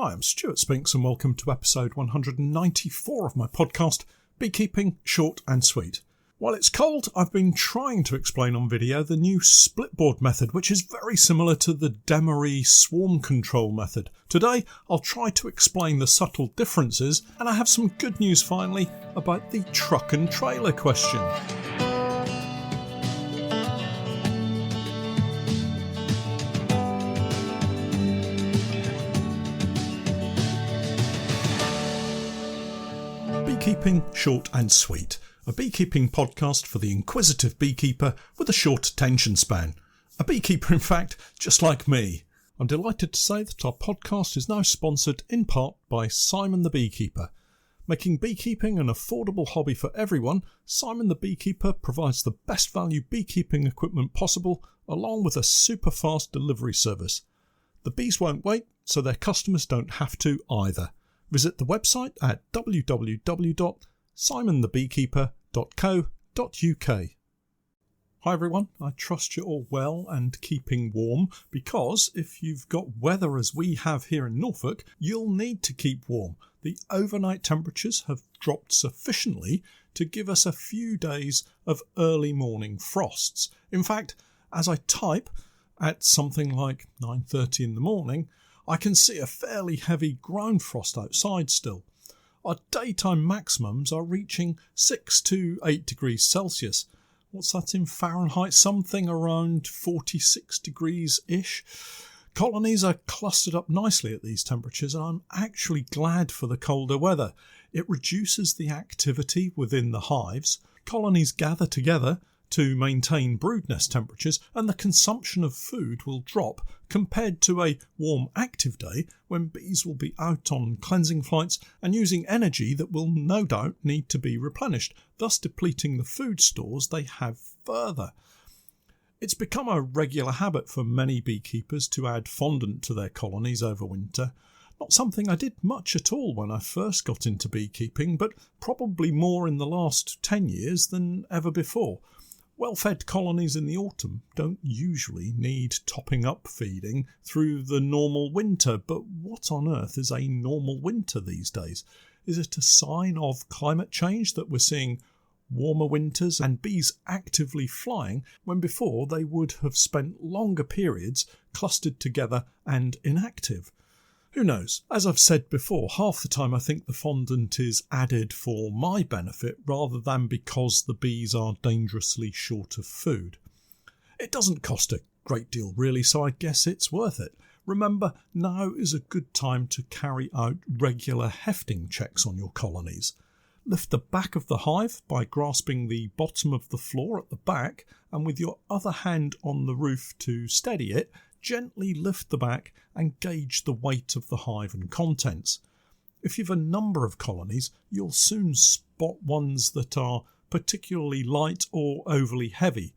Hi, I'm Stewart Spinks and welcome to episode 194 of my podcast, Beekeeping Short and Sweet. While it's cold, I've been trying to explain on video the new splitboard method, which is very similar to the Demaree swarm control method. Today, I'll try to explain the subtle differences, and I have some good news finally about the truck and trailer question. Beekeeping Short and Sweet, a beekeeping podcast for the inquisitive beekeeper with a short attention span. A beekeeper, in fact, just like me. I'm delighted to say that our podcast is now sponsored in part by Simon the Beekeeper. Making beekeeping an affordable hobby for everyone, Simon the Beekeeper provides the best value beekeeping equipment possible, along with a super fast delivery service. The bees won't wait, so their customers don't have to either. Visit the website at www.simonthebeekeeper.co.uk. Hi everyone, I trust you're all well and keeping warm, because if you've got weather as we have here in Norfolk, you'll need to keep warm. The overnight temperatures have dropped sufficiently to give us a few days of early morning frosts. In fact, as I type at something like 9:30 in the morning, I can see a fairly heavy ground frost outside still. Our daytime maximums are reaching 6 to 8 degrees Celsius. What's that in Fahrenheit? Something around 46 degrees-ish. Colonies are clustered up nicely at these temperatures, and I'm actually glad for the colder weather. It reduces the activity within the hives. Colonies gather together to maintain brood nest temperatures, and the consumption of food will drop compared to a warm active day when bees will be out on cleansing flights and using energy that will no doubt need to be replenished, thus depleting the food stores they have further. It's become a regular habit for many beekeepers to add fondant to their colonies over winter. Not something I did much at all when I first got into beekeeping, but probably more in the last 10 years than ever before. Well-fed colonies in the autumn don't usually need topping up feeding through the normal winter, but what on earth is a normal winter these days? Is it a sign of climate change that we're seeing warmer winters and bees actively flying when before they would have spent longer periods clustered together and inactive? Who knows? As I've said before, half the time I think the fondant is added for my benefit rather than because the bees are dangerously short of food. It doesn't cost a great deal really, so I guess it's worth it. Remember, now is a good time to carry out regular hefting checks on your colonies. Lift the back of the hive by grasping the bottom of the floor at the back, and with your other hand on the roof to steady it, gently lift the back and gauge the weight of the hive and contents. If you've a number of colonies, you'll soon spot ones that are particularly light or overly heavy.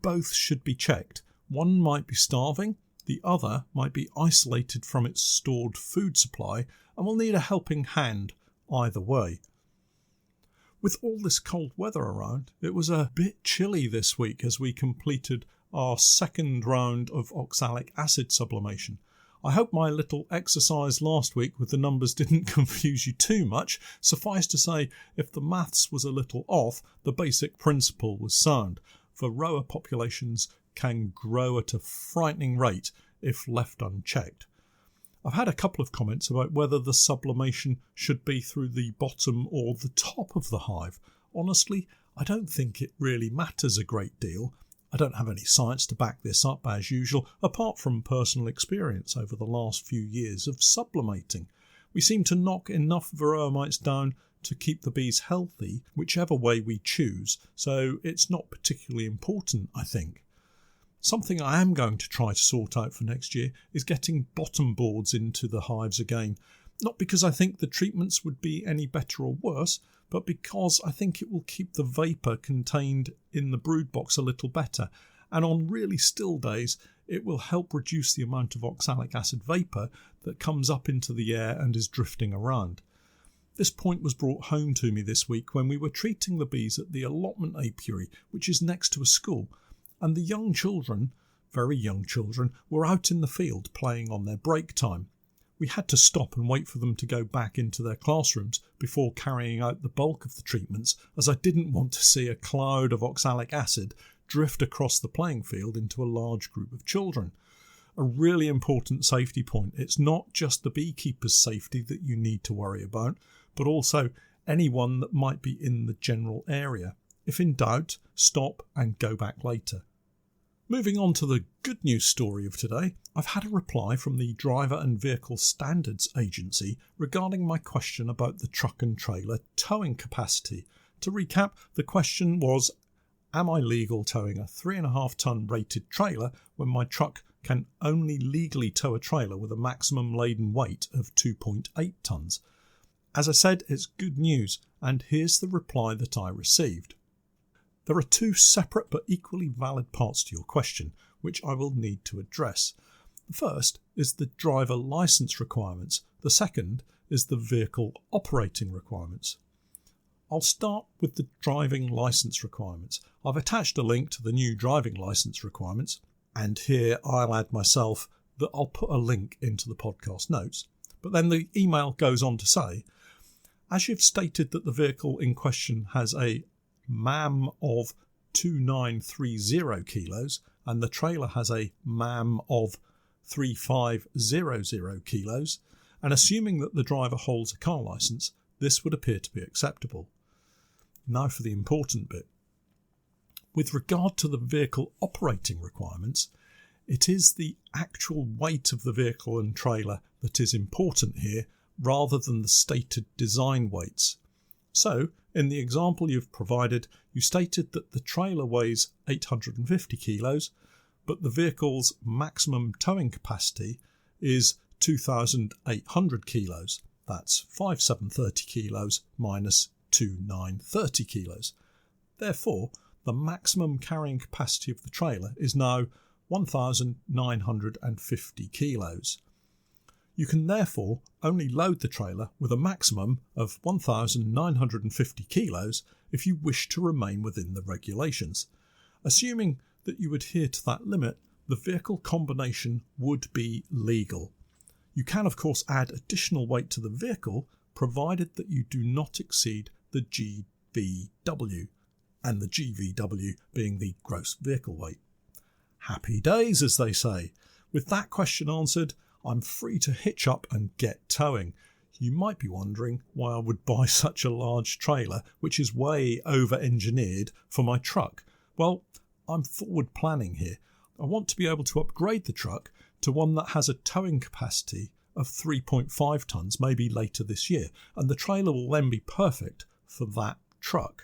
Both should be checked. One might be starving, the other might be isolated from its stored food supply and will need a helping hand either way. With all this cold weather around, it was a bit chilly this week as we completed our second round of oxalic acid sublimation. I hope my little exercise last week with the numbers didn't confuse you too much. Suffice to say, if the maths was a little off, the basic principle was sound. Varroa populations can grow at a frightening rate if left unchecked. I've had a couple of comments about whether the sublimation should be through the bottom or the top of the hive. Honestly, I don't think it really matters a great deal. I don't have any science to back this up as usual, apart from personal experience over the last few years of sublimating. We seem to knock enough varroa mites down to keep the bees healthy, whichever way we choose, so it's not particularly important, I think. Something I am going to try to sort out for next year is getting bottom boards into the hives again. Not because I think the treatments would be any better or worse, but because I think it will keep the vapour contained in the brood box a little better, and on really still days it will help reduce the amount of oxalic acid vapour that comes up into the air and is drifting around. This point was brought home to me this week when we were treating the bees at the allotment apiary, which is next to a school, and the young children, very young children, were out in the field playing on their break time. We had to stop and wait for them to go back into their classrooms before carrying out the bulk of the treatments, as I didn't want to see a cloud of oxalic acid drift across the playing field into a large group of children. A really important safety point. It's not just the beekeeper's safety that you need to worry about, but also anyone that might be in the general area. If in doubt, stop and go back later. Moving on to the good news story of today, I've had a reply from the Driver and Vehicle Standards Agency regarding my question about the truck and trailer towing capacity. To recap, the question was, am I legal towing a 3.5 tonne rated trailer when my truck can only legally tow a trailer with a maximum laden weight of 2.8 tonnes? As I said, it's good news, and here's the reply that I received. There are two separate but equally valid parts to your question, which I will need to address. The first is the driver licence requirements. The second is the vehicle operating requirements. I'll start with the driving licence requirements. I've attached a link to the new driving licence requirements, and here I'll add myself that I'll put a link into the podcast notes. But then the email goes on to say, as you've stated that the vehicle in question has a MAM of 2930 kilos and the trailer has a MAM of 3500 kilos, and assuming that the driver holds a car licence, this would appear to be acceptable. Now for the important bit. With regard to the vehicle operating requirements, it is the actual weight of the vehicle and trailer that is important here rather than the stated design weights. So, in the example you've provided, you stated that the trailer weighs 850 kilos, but the vehicle's maximum towing capacity is 2,800 kilos. That's 5,730 kilos minus 2,930 kilos. Therefore, the maximum carrying capacity of the trailer is now 1,950 kilos. You can therefore only load the trailer with a maximum of 1,950 kilos if you wish to remain within the regulations. Assuming that you adhere to that limit, the vehicle combination would be legal. You can of course add additional weight to the vehicle provided that you do not exceed the GVW, and the GVW being the gross vehicle weight. Happy days, as they say. With that question answered, I'm free to hitch up and get towing. You might be wondering why I would buy such a large trailer, which is way over-engineered for my truck. Well, I'm forward planning here. I want to be able to upgrade the truck to one that has a towing capacity of 3.5 tonnes, maybe later this year, and the trailer will then be perfect for that truck.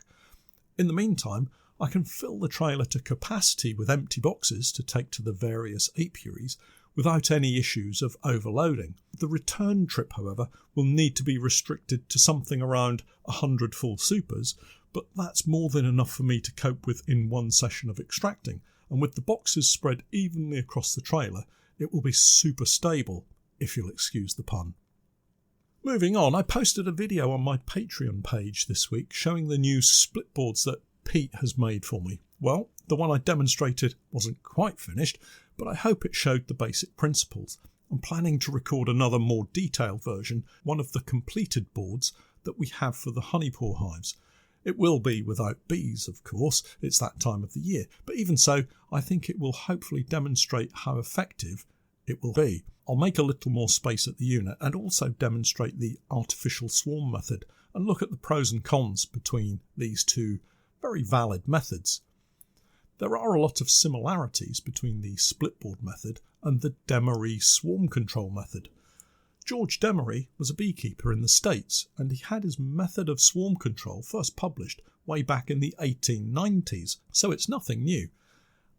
In the meantime, I can fill the trailer to capacity with empty boxes to take to the various apiaries without any issues of overloading. The return trip, however, will need to be restricted to something around 100 full supers, but that's more than enough for me to cope with in one session of extracting, and with the boxes spread evenly across the trailer, it will be super stable, if you'll excuse the pun. Moving on, I posted a video on my Patreon page this week showing the new split boards that Pete has made for me. Well, the one I demonstrated wasn't quite finished, but I hope it showed the basic principles. I'm planning to record another more detailed version, one of the completed boards that we have for the honeypore hives. It will be without bees, of course, it's that time of the year, but even so, I think it will hopefully demonstrate how effective it will be. I'll make a little more space at the unit and also demonstrate the artificial swarm method and look at the pros and cons between these two very valid methods. There are a lot of similarities between the splitboard method and the Demaree swarm control method. George Demaree was a beekeeper in the States, and he had his method of swarm control first published way back in the 1890s, so it's nothing new.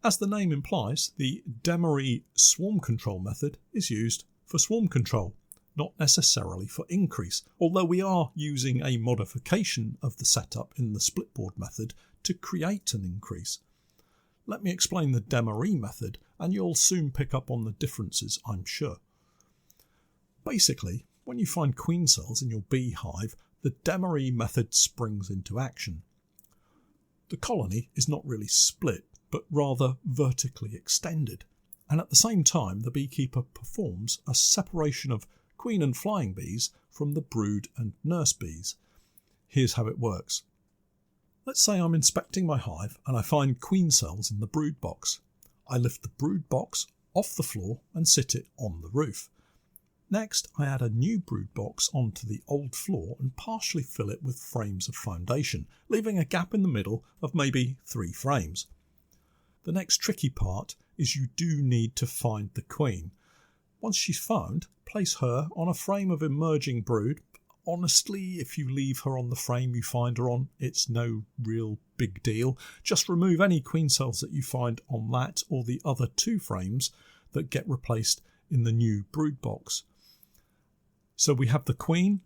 As the name implies, the Demaree swarm control method is used for swarm control, not necessarily for increase, although we are using a modification of the setup in the splitboard method to create an increase. Let me explain the Demaree method and you'll soon pick up on the differences, I'm sure. Basically, when you find queen cells in your beehive, the Demaree method springs into action. The colony is not really split, but rather vertically extended, and at the same time the beekeeper performs a separation of queen and flying bees from the brood and nurse bees. Here's how it works. Let's say I'm inspecting my hive and I find queen cells in the brood box. I lift the brood box off the floor and sit it on the roof. Next, I add a new brood box onto the old floor and partially fill it with frames of foundation, leaving a gap in the middle of maybe 3 frames. The next tricky part is you do need to find the queen. Once she's found, place her on a frame of emerging brood. Honestly, if you leave her on the frame you find her on, it's no real big deal. Just remove any queen cells that you find on that or the other 2 frames that get replaced in the new brood box. So we have the queen,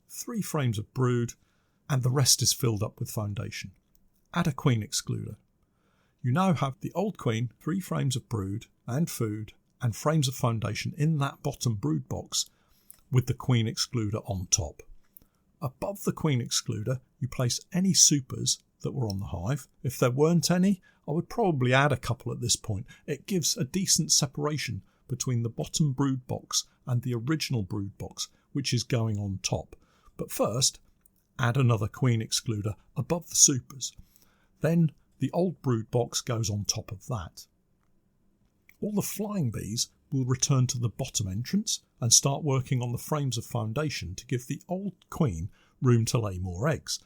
3 frames of brood, and the rest is filled up with foundation. Add a queen excluder. You now have the old queen, 3 frames of brood and food, and frames of foundation in that bottom brood box with the queen excluder on top. Above the queen excluder, you place any supers that were on the hive. If there weren't any, I would probably add a couple at this point. It gives a decent separation between the bottom brood box and the original brood box, which is going on top. But first, add another queen excluder above the supers. Then the old brood box goes on top of that. All the flying bees will return to the bottom entrance and start working on the frames of foundation to give the old queen room to lay more eggs.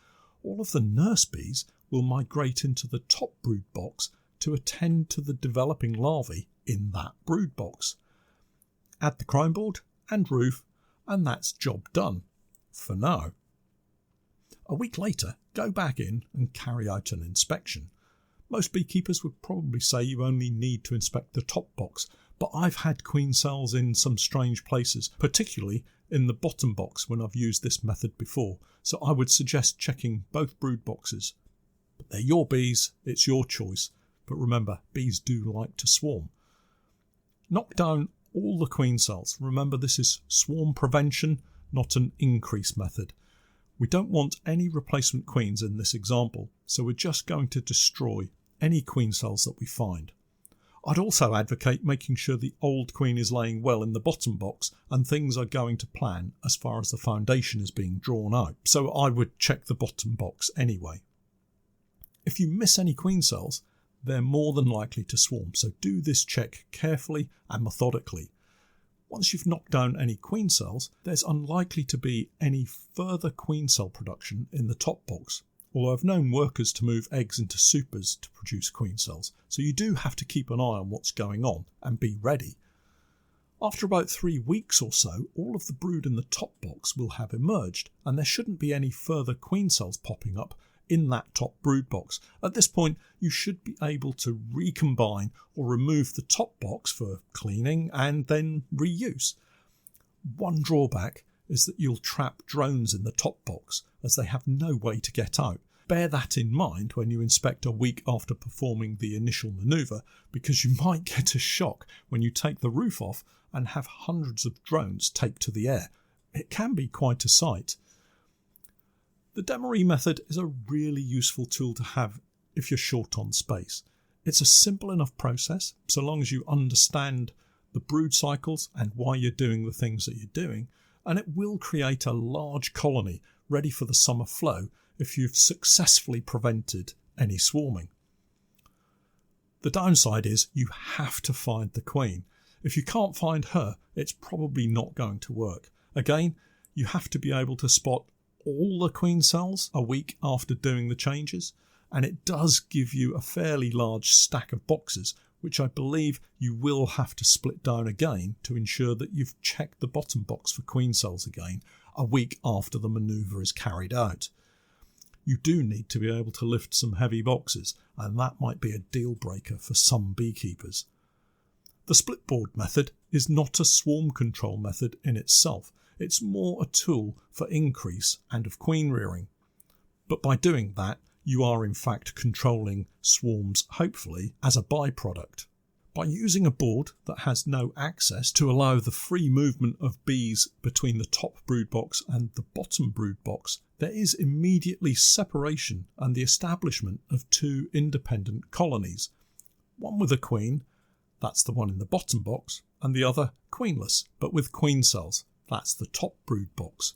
All of the nurse bees will migrate into the top brood box to attend to the developing larvae in that brood box. Add the crime board and roof, and that's job done for now. A week later, go back in and carry out an inspection. Most beekeepers would probably say you only need to inspect the top box, but I've had queen cells in some strange places, particularly in the bottom box when I've used this method before, so I would suggest checking both brood boxes. But they're your bees, it's your choice, but remember, bees do like to swarm. Knock down all the queen cells. Remember, this is swarm prevention, not an increase method. We don't want any replacement queens in this example, so we're just going to destroy any queen cells that we find. I'd also advocate making sure the old queen is laying well in the bottom box and things are going to plan as far as the foundation is being drawn out, so I would check the bottom box anyway. If you miss any queen cells, they're more than likely to swarm, so do this check carefully and methodically. Once you've knocked down any queen cells, there's unlikely to be any further queen cell production in the top box, although I've known workers to move eggs into supers to produce queen cells, so you do have to keep an eye on what's going on and be ready. After about 3 weeks or so, all of the brood in the top box will have emerged, and there shouldn't be any further queen cells popping up in that top brood box. At this point, you should be able to recombine or remove the top box for cleaning and then reuse. One drawback is that you'll trap drones in the top box as they have no way to get out. Bear that in mind when you inspect a week after performing the initial manoeuvre, because you might get a shock when you take the roof off and have hundreds of drones take to the air. It can be quite a sight. The Demaree method is a really useful tool to have if you're short on space. It's a simple enough process, so long as you understand the brood cycles and why you're doing the things that you're doing, and it will create a large colony ready for the summer flow if you've successfully prevented any swarming. The downside is you have to find the queen. If you can't find her, it's probably not going to work. Again, you have to be able to spot all the queen cells a week after doing the changes, and it does give you a fairly large stack of boxes, which I believe you will have to split down again to ensure that you've checked the bottom box for queen cells again a week after the manoeuvre is carried out. You do need to be able to lift some heavy boxes, and that might be a deal breaker for some beekeepers. The split board method is not a swarm control method in itself. It's more a tool for increase and of queen rearing. But by doing that, you are in fact controlling swarms, hopefully, as a byproduct. By using a board that has no access to allow the free movement of bees between the top brood box and the bottom brood box, there is immediately separation and the establishment of 2 independent colonies. One with a queen, that's the one in the bottom box, and the other queenless, but with queen cells. That's the top brood box.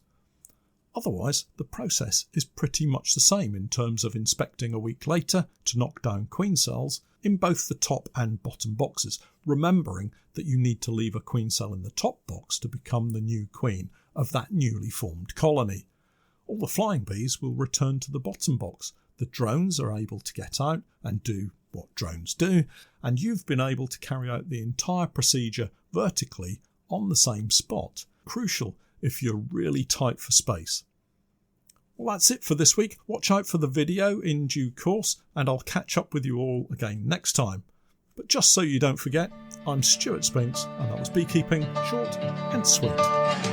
Otherwise, the process is pretty much the same in terms of inspecting a week later to knock down queen cells in both the top and bottom boxes, remembering that you need to leave a queen cell in the top box to become the new queen of that newly formed colony. All the flying bees will return to the bottom box. The drones are able to get out and do what drones do, and you've been able to carry out the entire procedure vertically on the same spot. Crucial if you're really tight for space. Well, that's it for this week. Watch out for the video in due course, and I'll catch up with you all again next time. But just so you don't forget, I'm Stewart Spinks, and that was Beekeeping Short and Sweet.